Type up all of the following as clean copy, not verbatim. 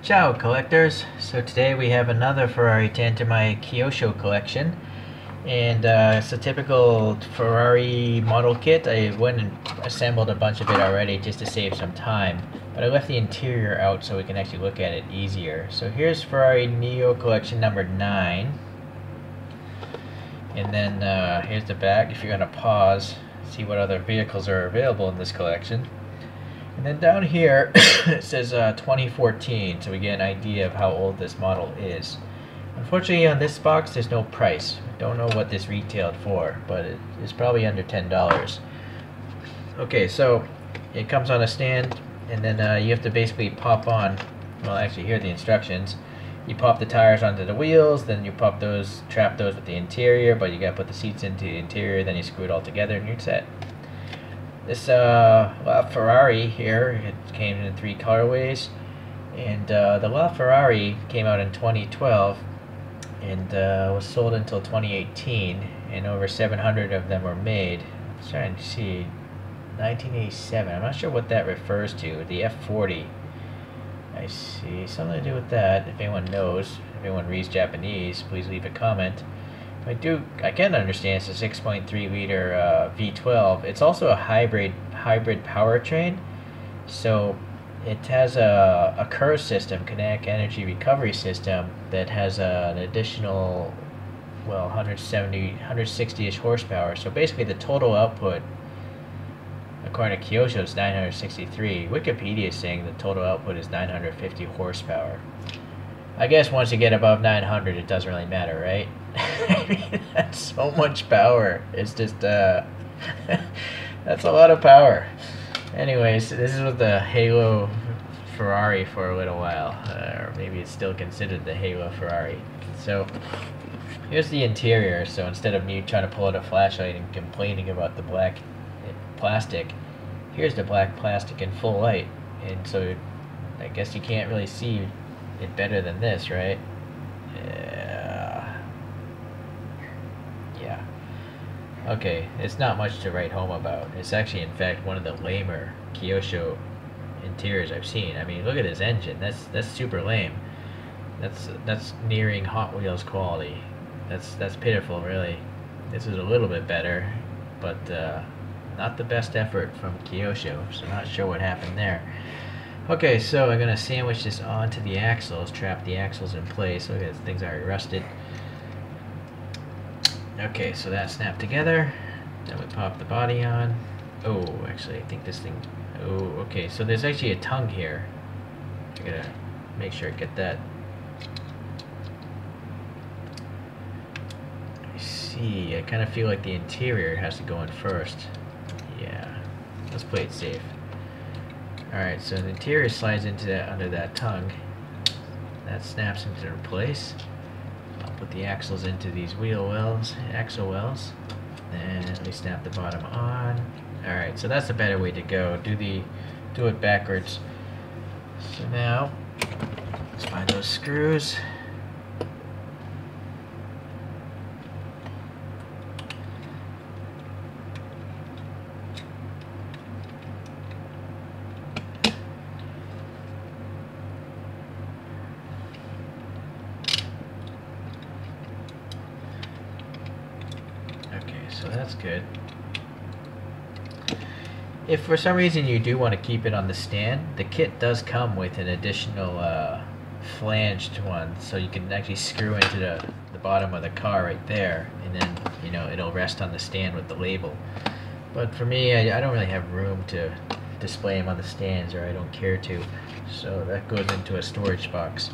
Ciao collectors! So today we have another Ferrari to enter my Kyosho collection, and it's a typical Ferrari model kit. I went and assembled a bunch of it already just to save some time, but I left the interior out so we can actually look at it easier. So here's Ferrari Neo collection number 9, and then here's the back if you're going to pause, see what other vehicles are available in this collection. And then down here it says 2014, so we get an idea of how old this model is. Unfortunately on this box there's no price. I don't know what this retailed for, but it's probably under $10. Okay, so it comes on a stand, and then you have to basically pop on, well actually here are the instructions. You pop the tires onto the wheels, then you pop those, trap those with the interior, but you gotta put the seats into the interior, then you screw it all together and you're set. This LaFerrari here, it came in 3 colorways, and the LaFerrari came out in 2012 and was sold until 2018, and over 700 of them were made. I'm trying to see, 1987, I'm not sure what that refers to, the F40. I see, something to do with that. If anyone knows, if anyone reads Japanese, please leave a comment. I can understand it's a 6.3 liter V12. It's also a hybrid powertrain, so it has a curve system, kinetic energy recovery system, that has an additional, well, 160-ish horsepower. So basically the total output, according to Kyosho, is 963. Wikipedia is saying the total output is 950 horsepower. I guess once you get above 900, it doesn't really matter, right? I mean, that's so much power. It's just, that's a lot of power. Anyways, this is with the Halo Ferrari for a little while. Or maybe it's still considered the Halo Ferrari. So, here's the interior. So instead of me trying to pull out a flashlight and complaining about the black plastic, here's the black plastic in full light. And so, I guess you can't really see it better than this, right? Yeah. Okay, it's not much to write home about. It's actually, in fact, one of the lamer Kyosho interiors I've seen. I mean, look at this engine. That's super lame. That's nearing Hot Wheels quality. That's pitiful, really. This is a little bit better, but not the best effort from Kyosho. So not sure what happened there. Okay, so I'm gonna sandwich this onto the axles, trap the axles in place. Look at this, thing's already rusted. Okay, so that snapped together. Then we pop the body on. Oh, actually, I think this thing. Oh, okay, so there's actually a tongue here. I gotta make sure I get that. I see. I kind of feel like the interior has to go in first. Yeah, let's play it safe. Alright, so the interior slides into that, under that tongue. That snaps into place. I'll put the axles into these axle wells. And let me snap the bottom on. Alright, so that's a better way to go. Do it backwards. So now, let's find those screws. So that's good. If for some reason you do want to keep it on the stand, the kit does come with an additional flanged one, so you can actually screw into the bottom of the car right there, and then, you know, it'll rest on the stand with the label. But for me, I don't really have room to display them on the stands, or I don't care to, so that goes into a storage box.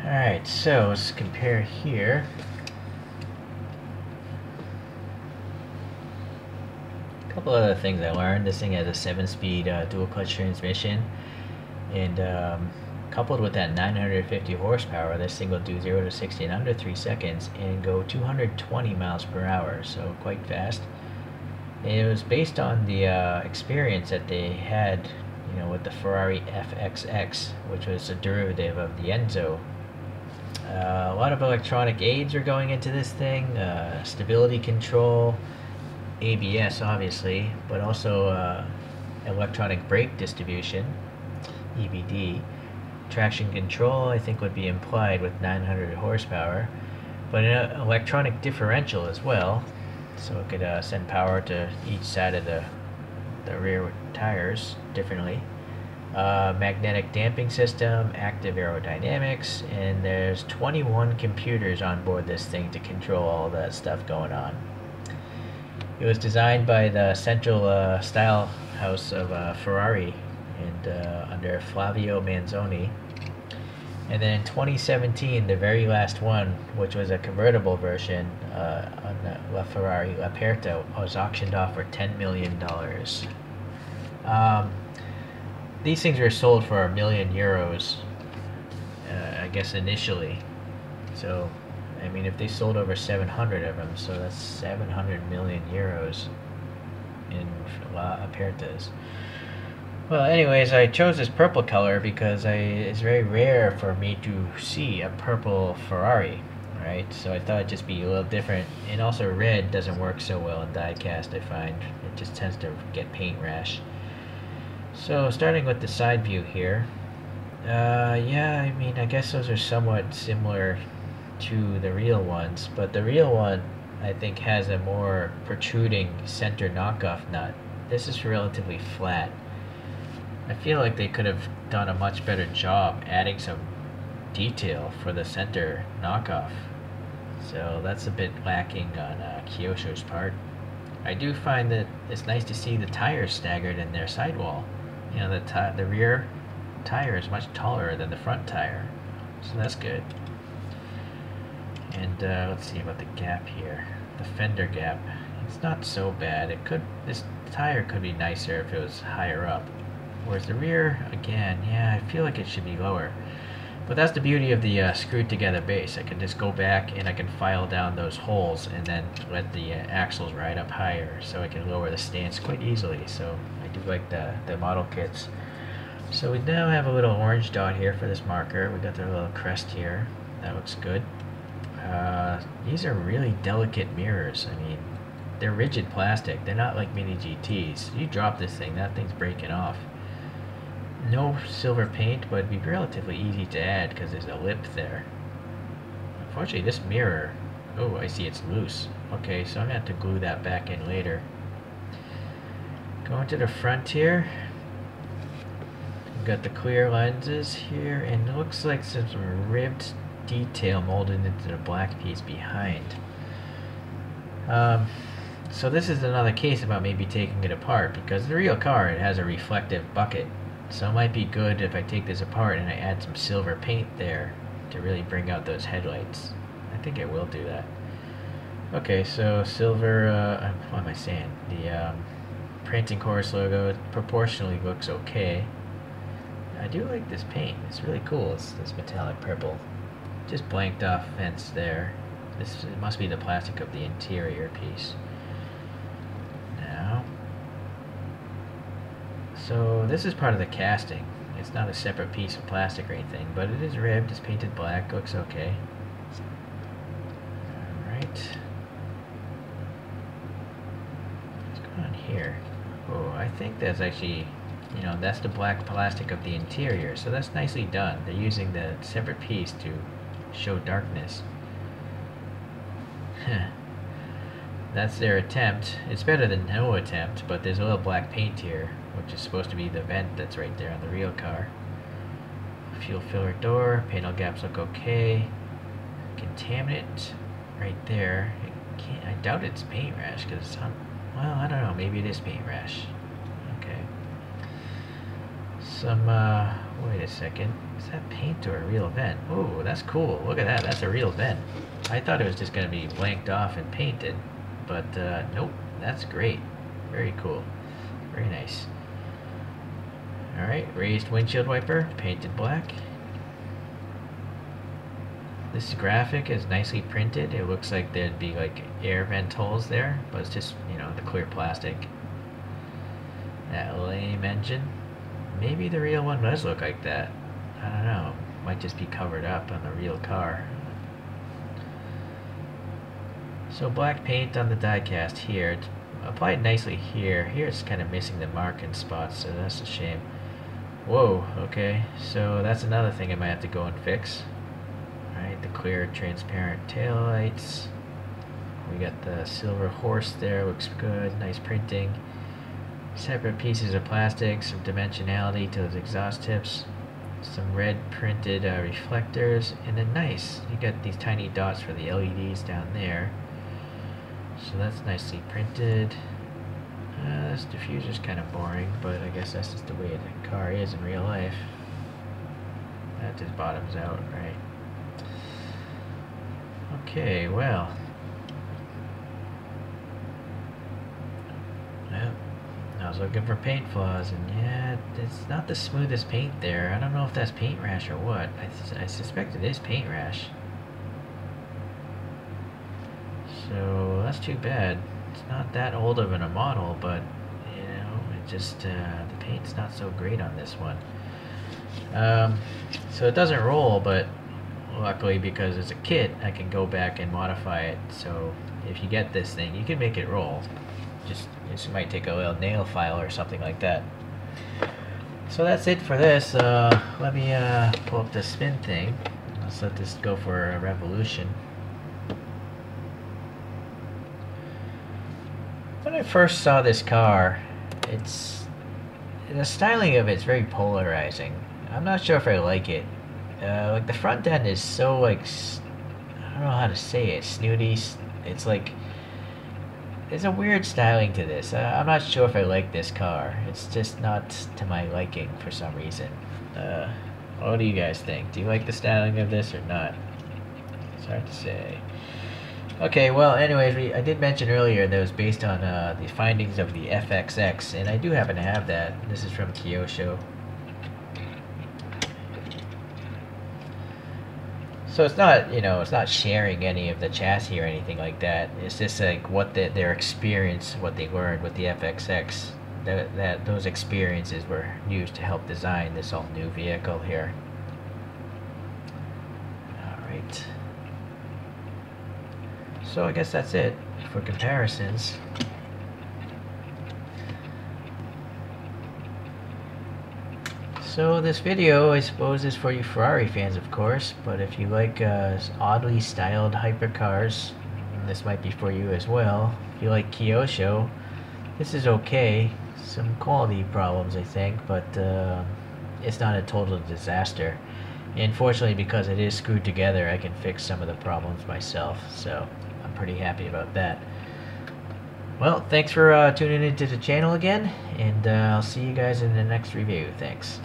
Alright, so let's compare here. Couple other things I learned. This thing has a 7-speed dual clutch transmission, and coupled with that 950 horsepower, this thing will do 0 to 60 in under 3 seconds and go 220 miles per hour, so quite fast. It was based on the experience that they had, you know, with the Ferrari FXX, which was a derivative of the Enzo. A lot of electronic aids are going into this thing, stability control, ABS obviously, but also electronic brake distribution. EBD. Traction control, I think, would be implied with 900 horsepower, but an electronic differential as well, so it could send power to each side of the rear tires differently. Magnetic damping system, active aerodynamics, and there's 21 computers on board this thing to control all that stuff going on. It was designed by the central style house of Ferrari and under Flavio Manzoni. And then in 2017, the very last one, which was a convertible version on the LaFerrari L'Aperta, was auctioned off for $10 million. These things were sold for €1,000,000, I guess initially. So, I mean, if they sold over 700 of them, so that's 700 million euros in L'Apertas. Well, anyways, I chose this purple color because it's very rare for me to see a purple Ferrari, right? So I thought it'd just be a little different. And also red doesn't work so well in diecast, I find. It just tends to get paint rash. So starting with the side view here, yeah, I mean, I guess those are somewhat similar to the real ones, but the real one, I think, has a more protruding center knockoff nut. This is relatively flat. I feel like they could have done a much better job adding some detail for the center knockoff. So that's a bit lacking on Kyosho's part. I do find that it's nice to see the tires staggered in their sidewall. You know, the rear tire is much taller than the front tire, so that's good. And let's see about the gap here. The fender gap, it's not so bad. This tire could be nicer if it was higher up. Whereas the rear, again, yeah, I feel like it should be lower. But that's the beauty of the screwed together base. I can just go back and I can file down those holes and then let the axles ride up higher, so I can lower the stance quite easily. So I do like the model kits. So we now have a little orange dot here for this marker. We got the little crest here. That looks good. These are really delicate mirrors. I mean, they're rigid plastic. They're not like mini GTs. You drop this thing, that thing's breaking off. No silver paint, but it'd be relatively easy to add because there's a lip there. Unfortunately, this mirror, oh, I see it's loose. Okay, so I'm gonna have to glue that back in later. Going to the front here, we've got the clear lenses here, and it looks like some ribbed detail molded into the black piece behind. So this is another case about maybe taking it apart, because the real car, it has a reflective bucket. So it might be good if I take this apart and I add some silver paint there to really bring out those headlights. I think I will do that. Okay, so silver, what am I saying? The printing course logo proportionally looks okay. I do like this paint. It's really cool. It's this metallic purple. Just blanked off vents there. It must be the plastic of the interior piece. Now, so this is part of the casting. It's not a separate piece of plastic or anything, but it is ribbed. It's painted black. Looks okay. Alright. What's going on here? Oh, I think that's actually, you know, that's the black plastic of the interior. So that's nicely done. They're using the separate piece to show darkness. That's their attempt. It's better than no attempt, but there's a little black paint here, which is supposed to be the vent that's right there on the real car. Fuel filler door, panel gaps look okay. Contaminant right there. I doubt it's paint rash because it's on, well, I don't know, maybe it is paint rash. Okay. Some, wait a second. Is that paint or a real vent? Oh, that's cool. Look at that. That's a real vent. I thought it was just going to be blanked off and painted, but nope. That's great. Very cool. Very nice. Alright, raised windshield wiper, painted black. This graphic is nicely printed. It looks like there'd be like air vent holes there, but it's just, you know, the clear plastic. That lame engine. Maybe the real one does look like that. I don't know. Might just be covered up on the real car. So black paint on the diecast here. It's applied nicely here. Here it's kind of missing the marking spots, so that's a shame. Whoa, okay, so that's another thing I might have to go and fix. Alright, the clear transparent taillights. We got the silver horse there, looks good, nice printing. Separate pieces of plastic, some dimensionality to those exhaust tips. Some red printed reflectors, and then nice, you got these tiny dots for the LEDs down there. So that's nicely printed. This diffuser's kind of boring, but I guess that's just the way the car is in real life. That just bottoms out, right? Okay, well. Yep. I was looking for paint flaws, and yeah, it's not the smoothest paint there. I don't know if that's paint rash or what. I suspect it is paint rash. So that's too bad. It's not that old of a model, but you know, it just the paint's not so great on this one. So it doesn't roll, but luckily because it's a kit, I can go back and modify it. So if you get this thing, you can make it roll. Just might take a little nail file or something like that. So that's it for this. Let me pull up the spin thing. Let's let this go for a revolution. When I first saw this car, the styling of it's very polarizing. I'm not sure if I like it. Like the front end is so like, I don't know how to say it, snooty. It's like, there's a weird styling to this. I'm not sure if I like this car. It's just not to my liking for some reason. What do you guys think? Do you like the styling of this or not? It's hard to say. Okay, well, anyways, I did mention earlier that it was based on the findings of the FXX, and I do happen to have that. This is from Kyosho. So it's not, you know, it's not sharing any of the chassis or anything like that. It's just like what their experience, what they learned with the FXX. That those experiences were used to help design this all new vehicle here. All right. So I guess that's it for comparisons. So this video, I suppose, is for you Ferrari fans, of course, but if you like oddly styled hypercars, this might be for you as well. If you like Kyosho, this is okay. Some quality problems, I think, but it's not a total disaster. And fortunately, because it is screwed together, I can fix some of the problems myself, so I'm pretty happy about that. Well, thanks for tuning into the channel again, and I'll see you guys in the next review. Thanks.